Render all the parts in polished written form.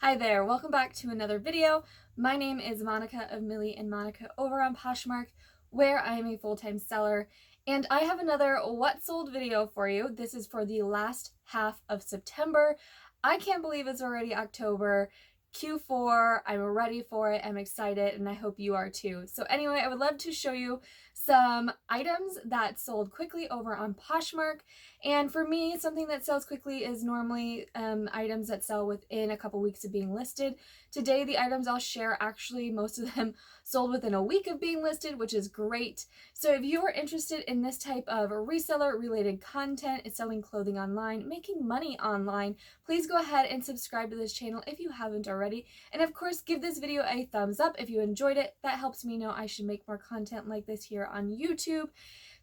Hi there, welcome back to another video. My name is Monica of Millie and Monica over on Poshmark, where I am a full-time seller, and I have another what sold video for you. This is for the last half of September. I can't believe it's already October. Q4, I'm ready for it, I'm excited, and I hope you are too. So anyway, I would love to show you some items that sold quickly over on Poshmark. And for me, something that sells quickly is normally items that sell within a couple weeks of being listed. Today, the items I'll share, actually, most of them sold within a week of being listed, which is great. So if you are interested in this type of reseller-related content, is selling clothing online, making money online, please go ahead and subscribe to this channel if you haven't already. And of course, give this video a thumbs up if you enjoyed it. That helps me know I should make more content like this here on YouTube.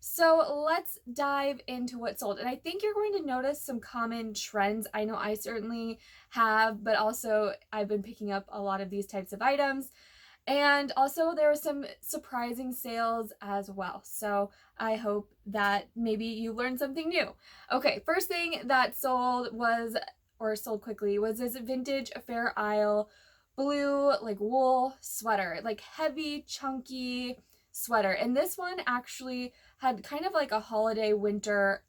So let's dive into what sold. And I think you're going to notice some common trends. I know I certainly have, but also I've been picking up a lot of these types of items. And also there were some surprising sales as well. So I hope that maybe you learned something new. Okay, first thing that sold was, or sold quickly, was this vintage Fair Isle blue like wool sweater, like heavy, chunky sweater. And this one actually had kind of like a holiday winter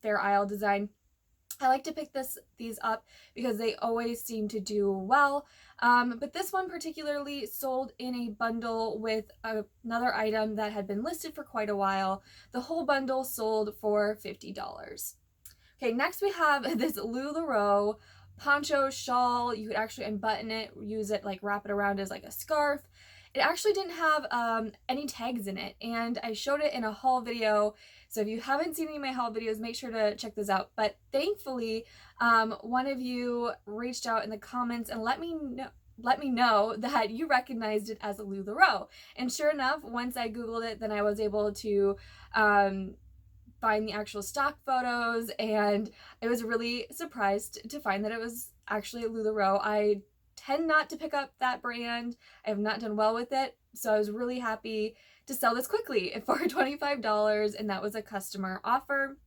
Fair Isle design. I like to pick these up because they always seem to do well. But this one particularly sold in a bundle with another item that had been listed for quite a while. The whole bundle sold for $50. Okay, next we have this LuLaRoe poncho shawl. You could actually unbutton it, use it, like wrap it around as like a scarf. It actually didn't have any tags in it, and I showed it in a haul video. So if you haven't seen any of my haul videos, make sure to check this out. But thankfully, one of you reached out in the comments and let me know that you recognized it as a LuLaRoe. And sure enough, once I Googled it, then I was able to find the actual stock photos, and I was really surprised to find that it was actually a LuLaRoe. I tend not to pick up that brand. I have not done well with it, so I was really happy to sell this quickly for $25, and that was a customer offer.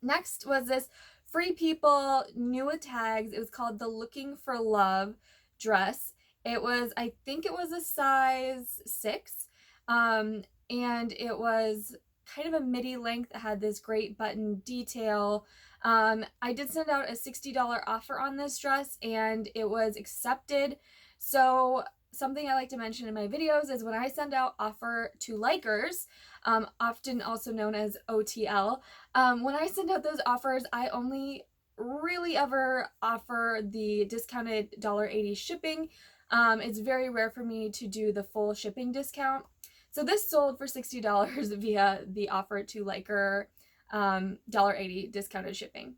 Next was this Free People new with tags. It was called the Looking for Love dress. It was, I think it was a size 6, and it was kind of a midi length that had this great button detail. I did send out a $60 offer on this dress, and it was accepted. So something I like to mention in my videos is when I send out offer to likers, often also known as OTL, when I send out those offers, I only really ever offer the discounted $1.80 shipping. It's very rare for me to do the full shipping discount. So this sold for $60 via the offer to liker $1.80 discounted shipping.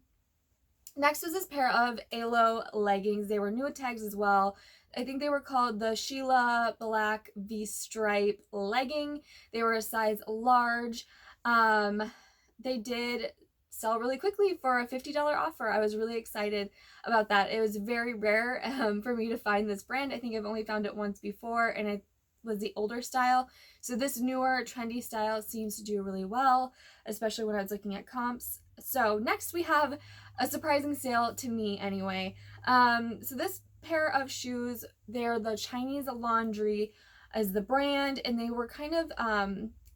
Next was this pair of Alo leggings. They were new with tags as well. I think they were called the Sheila Black V-Stripe legging. They were a size large. They did sell really quickly for a $50 offer. I was really excited about that. It was very rare for me to find this brand. I think I've only found it once before, and it was the older style. So this newer trendy style seems to do really well, especially when I was looking at comps. So next we have a surprising sale to me anyway. So this pair of shoes, they're the Chinese Laundry as the brand, and they were kind of,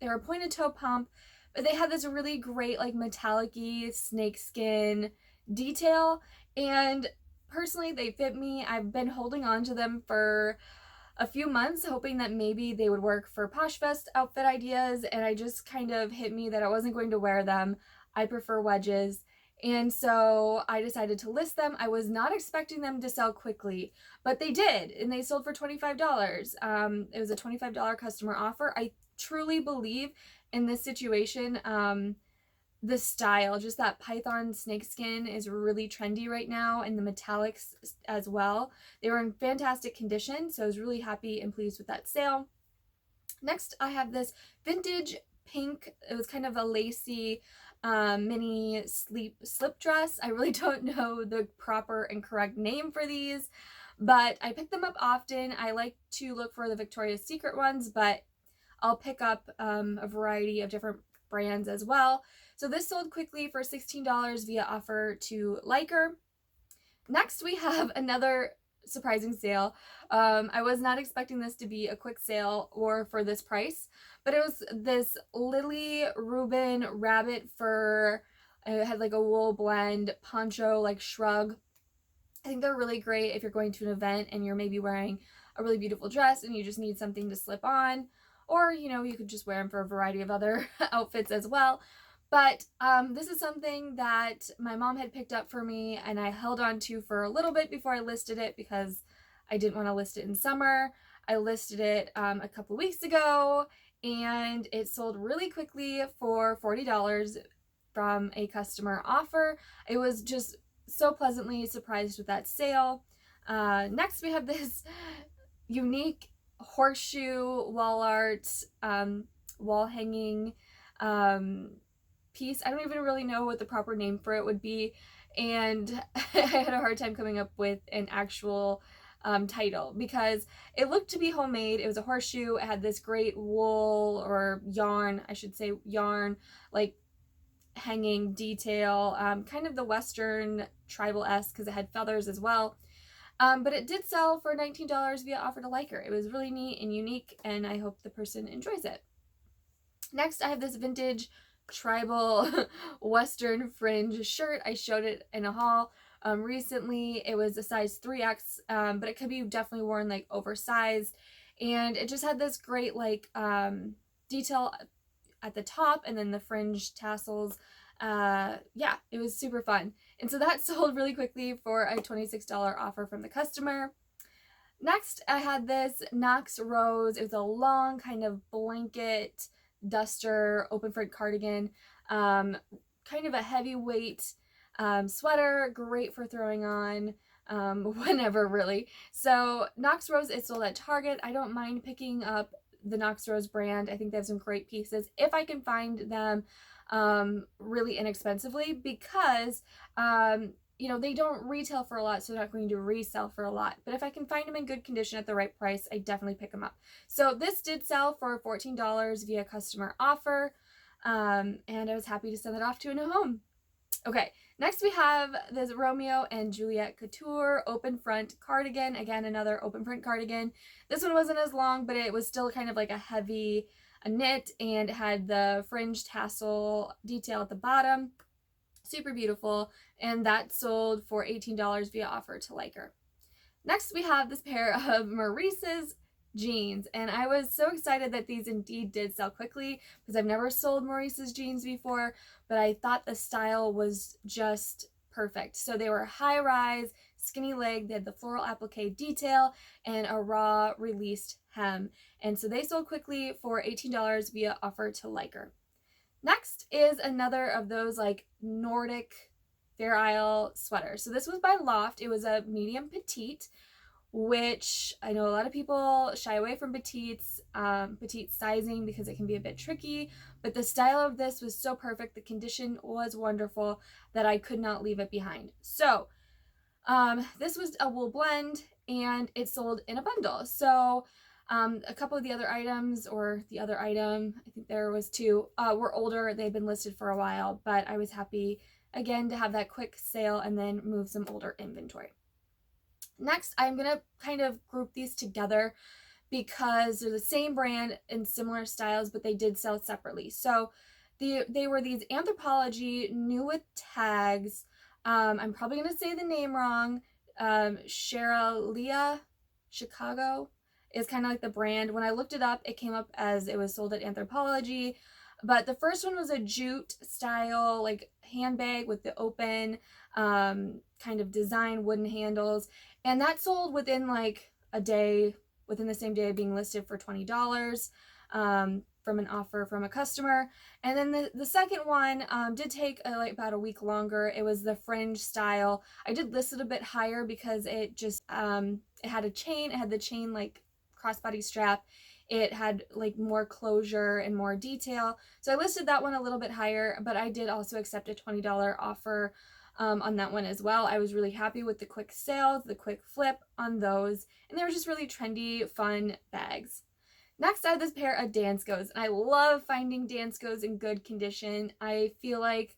they were pointed toe pump, but they had this really great like metallic-y snakeskin detail, and personally they fit me. I've been holding on to them for a few months, hoping that maybe they would work for PoshFest outfit ideas, and I just kind of hit me that I wasn't going to wear them. I prefer wedges, and so I decided to list them. I was not expecting them to sell quickly, but they did, and they sold for $25. It was a $25 customer offer. I truly believe in this situation, the style, just that python snakeskin is really trendy right now, and the metallics as well. They were in fantastic condition, so I was really happy and pleased with that sale. Next, I have this vintage pink, it was kind of a lacy mini slip dress. I really don't know the proper and correct name for these, but I pick them up often. I like to look for the Victoria's Secret ones, but I'll pick up a variety of different brands as well. So this sold quickly for $16 via offer to liker. Next we have another surprising sale. I was not expecting this to be a quick sale or for this price, but it was this Lily Rubin rabbit fur. It had like a wool blend poncho, like shrug. I think they're really great if you're going to an event and you're maybe wearing a really beautiful dress and you just need something to slip on, or you could just wear them for a variety of other outfits as well. But this is something that my mom had picked up for me and I held on to for a little bit before I listed it because I didn't want to list it in summer. I listed it a couple weeks ago and it sold really quickly for $40 from a customer offer. It was just so pleasantly surprised with that sale. Next, we have this unique horseshoe wall art, wall hanging piece. I don't even really know what the proper name for it would be, and I had a hard time coming up with an actual title because it looked to be homemade. It was a horseshoe. It had this great wool or yarn, I should say yarn, like hanging detail, kind of the Western tribal-esque because it had feathers as well. But it did sell for $19 via offer to liker. It was really neat and unique, and I hope the person enjoys it. Next, I have this vintage tribal Western fringe shirt. I showed it in a haul recently. It was a size 3X, but it could be definitely worn like oversized. And it just had this great like detail at the top and then the fringe tassels. Yeah, it was super fun. And so that sold really quickly for a $26 offer from the customer. Next, I had this Knox Rose. It was a long kind of blanket duster open front cardigan, kind of a heavyweight sweater, great for throwing on whenever really. So Knox Rose is sold at Target. I don't mind picking up the Knox Rose brand. I think they have some great pieces if I can find them really inexpensively because they don't retail for a lot, so they're not going to resell for a lot. But if I can find them in good condition at the right price, I definitely pick them up. So this did sell for $14 via customer offer, and I was happy to send it off to a new home. Okay, next we have this Romeo and Juliet Couture open front cardigan. Again, another open front cardigan. This one wasn't as long, but it was still kind of like a knit, and it had the fringe tassel detail at the bottom. Super beautiful, and that sold for $18 via offer to liker. Next, we have this pair of Maurice's jeans, and I was so excited that these indeed did sell quickly because I've never sold Maurice's jeans before, but I thought the style was just perfect. So they were high rise, skinny leg, they had the floral applique detail, and a raw released hem. And so they sold quickly for $18 via offer to liker. Next is another of those like Nordic Fair Isle sweaters. So this was by Loft. It was a medium petite, which I know a lot of people shy away from petites, petite sizing because it can be a bit tricky, but the style of this was so perfect. The condition was wonderful that I could not leave it behind. So this was a wool blend and it sold in a bundle. So a couple of the other items, or the other item, I think there was two, were older. They'd been listed for a while, but I was happy again to have that quick sale and then move some older inventory. Next, I'm going to kind of group these together because they're the same brand in similar styles, but they did sell separately. So they were these Anthropologie new with tags. I'm probably going to say the name wrong. Sharalia Chicago is kind of like the brand. When I looked it up, it came up as it was sold at Anthropologie. But the first one was a jute style, like handbag with the open kind of design wooden handles. And that sold within like a day, within the same day of being listed for $20 from an offer from a customer. And then the second one did take about a week longer. It was the fringe style. I did list it a bit higher because it just, it had a chain. It had the chain like crossbody strap. It had like more closure and more detail. So I listed that one a little bit higher, but I did also accept a $20 offer on that one as well. I was really happy with the quick sales, the quick flip on those, and they were just really trendy, fun bags. Next, I have this pair of Danskos, and I love finding Danskos in good condition. I feel like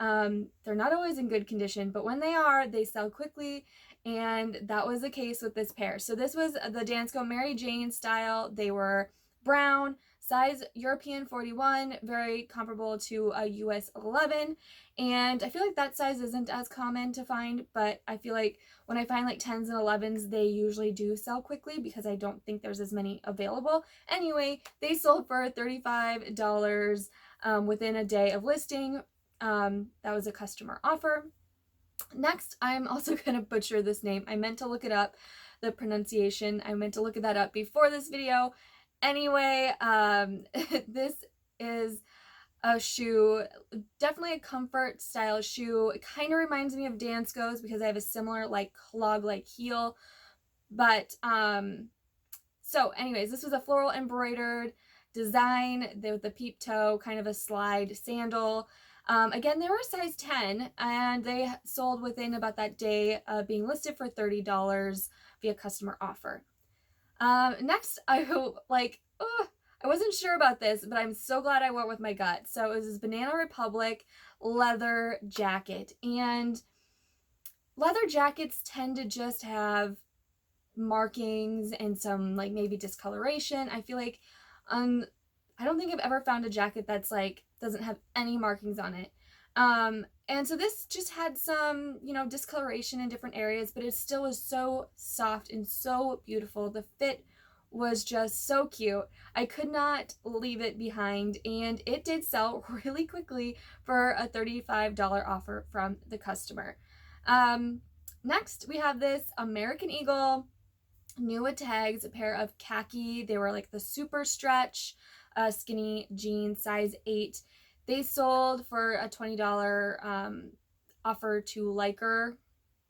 they're not always in good condition, but when they are, they sell quickly, and that was the case with this pair. So this was the Dansko Mary Jane style. They were brown, size European 41, very comparable to a US 11, and I feel like that size isn't as common to find, but I feel like when I find like 10s and 11s, they usually do sell quickly because I don't think there's as many available. Anyway, they sold for $35 within a day of listing. That was a customer offer. Next, I'm also going to butcher this name. I meant to look it up, the pronunciation. I meant to look that up before this video. Anyway, this is a shoe, definitely a comfort style shoe. It kind of reminds me of Dansko's because I have a similar like clog-like heel. But so anyways, this was a floral embroidered design with the peep toe, kind of a slide sandal. Again, they were a size 10, and they sold within about that day of being listed for $30 via customer offer. Next, I wasn't sure about this, but I'm so glad I went with my gut. So it was this Banana Republic leather jacket, and leather jackets tend to just have markings and some like maybe discoloration. I feel like I don't think I've ever found a jacket that's like doesn't have any markings on it. And so this just had some, you know, discoloration in different areas, but it still was so soft and so beautiful. The fit was just so cute. I could not leave it behind, and it did sell really quickly for a $35 offer from the customer. Next, we have this American Eagle new with tags, a pair of khaki. They were like the super stretch skinny jeans, size 8. They sold for a $20 offer to Liker.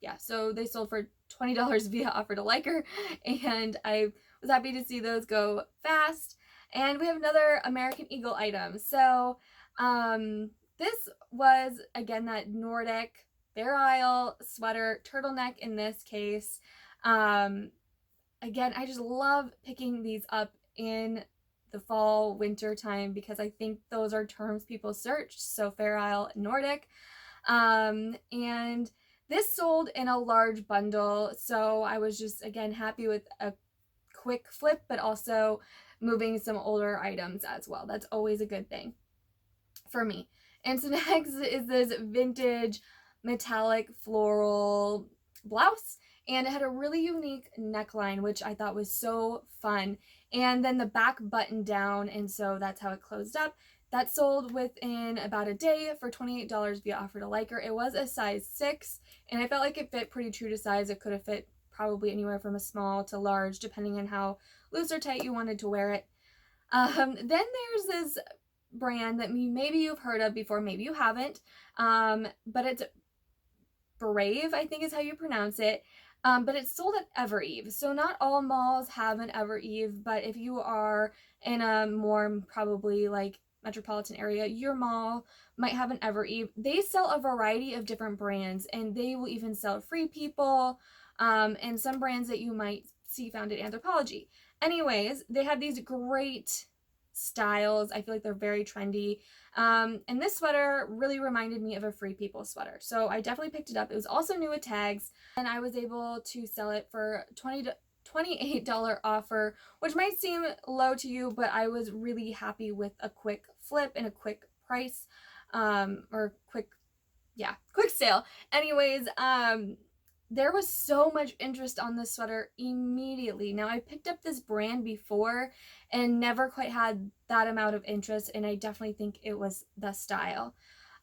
Yeah, so they sold for $20 via offer to Liker, and I was happy to see those go fast. And we have another American Eagle item. So this was, again, that Nordic Fair Isle sweater, turtleneck in this case. Again, I just love picking these up in the fall, winter time because I think those are terms people search. So Fair Isle, Nordic. And this sold in a large bundle. So I was just, again, happy with a quick flip, but also moving some older items as well. That's always a good thing for me. And so next is this vintage metallic floral blouse, and it had a really unique neckline, which I thought was so fun, and then the back buttoned down, and so that's how it closed up. That sold within about a day for $28 via offer to Liker. It was a size 6, and I felt like it fit pretty true to size. It could have fit probably anywhere from a small to large, depending on how loose or tight you wanted to wear it. Then there's this brand that maybe you've heard of before, maybe you haven't, but it's Brave, I think is how you pronounce it. But it's sold at Evereve. So not all malls have an Evereve, but if you are in a more probably like metropolitan area, your mall might have an Evereve. They sell a variety of different brands, and they will even sell Free People, and some brands that you might see found at Anthropologie. Anyways, they have these great styles. I feel like they're very trendy. And this sweater really reminded me of a Free People sweater. So I definitely picked it up. It was also new with tags, and I was able to sell it for $28 offer, which might seem low to you, but I was really happy with a quick flip and a quick price, or quick sale. Anyways, there was so much interest on this sweater immediately. Now, I picked up this brand before and never quite had that amount of interest, and I definitely think it was the style.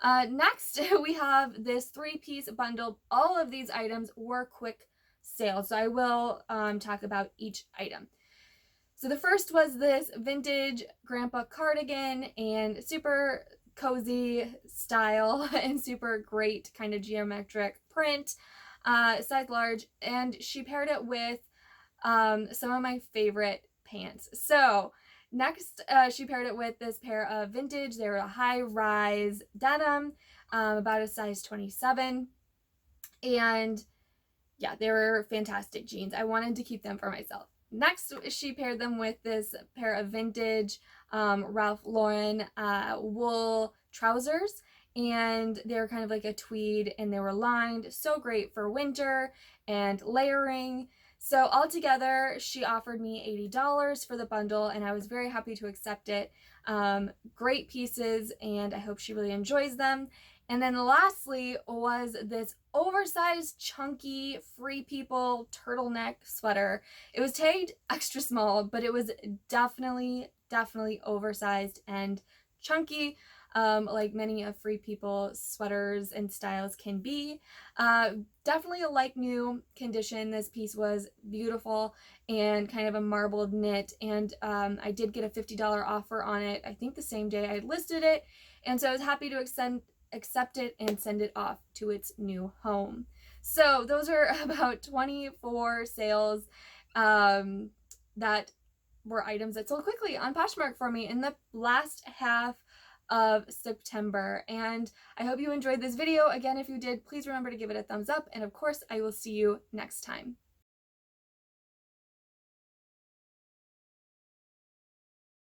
Next, we have this 3-piece bundle. All of these items were quick sales, so I will talk about each item. So the first was this vintage grandpa cardigan, and super cozy style and super great kind of geometric print. Size large, and she paired it with some of my favorite pants. So next, she paired it with this pair of vintage, they were a high-rise denim, about a size 27, and yeah, they were fantastic jeans. I wanted to keep them for myself. Next, she paired them with this pair of vintage Ralph Lauren wool trousers, and they were kind of like a tweed and they were lined. So great for winter and layering. So altogether, she offered me $80 for the bundle, and I was very happy to accept it. Great pieces, and I hope she really enjoys them. And then lastly was this oversized, chunky, Free People turtleneck sweater. It was tagged extra small, but it was definitely oversized and chunky, like many of Free People sweaters and styles can be. Definitely a like new condition. This piece was beautiful and kind of a marbled knit, and I did get a $50 offer on it, I think the same day I listed it, and so I was happy to accept it and send it off to its new home. So those are about 24 sales that were items that sold quickly on Poshmark for me in the last half of September. And I hope you enjoyed this video. Again, if you did, please remember to give it a thumbs up. And of course, I will see you next time.